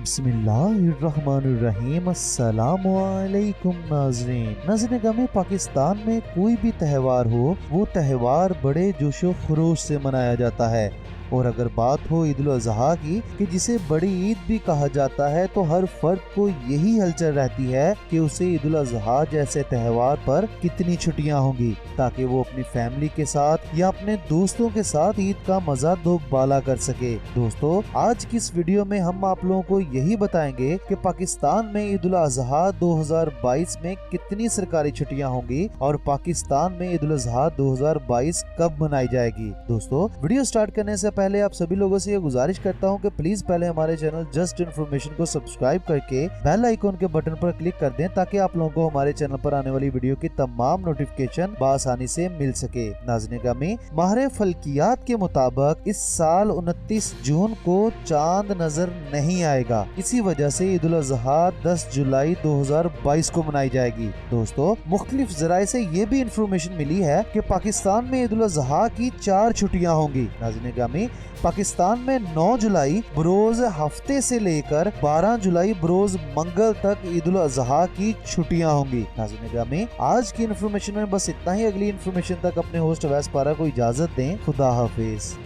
बिस्मिल्लाहिर्रहमानिर्रहीम। अस्सलामुअलैकुम नाज़रीन गमे पाकिस्तान में कोई भी त्यौहार हो, वो त्यौहार बड़े जोशो खरोश से मनाया जाता है। और अगर बात हो ईद उल अज़हा की, कि जिसे बड़ी ईद भी कहा जाता है, तो हर फर्द को यही हलचल रहती है कि उसे ईद उल अज़हा जैसे त्यौहार पर कितनी छुट्टियां होंगी, ताकि वो अपनी फैमिली के साथ या अपने दोस्तों के साथ ईद का मजा दोबाला कर सके। दोस्तों, आज की इस वीडियो में हम आप लोगों को यही बताएंगे कि पाकिस्तान में ईद उल अज़हा 2022 में कितनी सरकारी छुट्टियां होंगी और पाकिस्तान में ईद उल अज़हा 2022 कब मनाई जाएगी। दोस्तों, वीडियो स्टार्ट करने से पहले आप सभी लोगों से ये गुजारिश करता हूं कि प्लीज पहले हमारे चैनल जस्ट इन्फॉर्मेशन को सब्सक्राइब करके बेल आइकॉन के बटन पर क्लिक कर दें, ताकि आप लोगों को हमारे चैनल पर आने वाली वीडियो की तमाम नोटिफिकेशन बआसानी से मिल सके। नाज़रीन ग्रामी, माहिर फल्कियात के मुताबिक इस साल 29 जून को चांद नजर नहीं आएगा। इसी वजह से ईद उल अज़हा 10 जुलाई 2022 को मनाई जाएगी। दोस्तों, मुख्तलिफ जराए से ये भी इंफॉर्मेशन मिली है कि पाकिस्तान में ईद उल अज़हा की 4 छुट्टियां होंगी। नाज़रीन ग्रामी, पाकिस्तान में 9 जुलाई बरोज हफ्ते से लेकर 12 जुलाई बरोज मंगल तक ईद उल अज़हा की छुट्टियां होंगी। नाज़रीन ग्रामी, आज की इन्फॉर्मेशन में बस इतना ही। अगली इन्फॉर्मेशन तक अपने होस्ट अवैस पारा को इजाजत दें। खुदा हाफिज।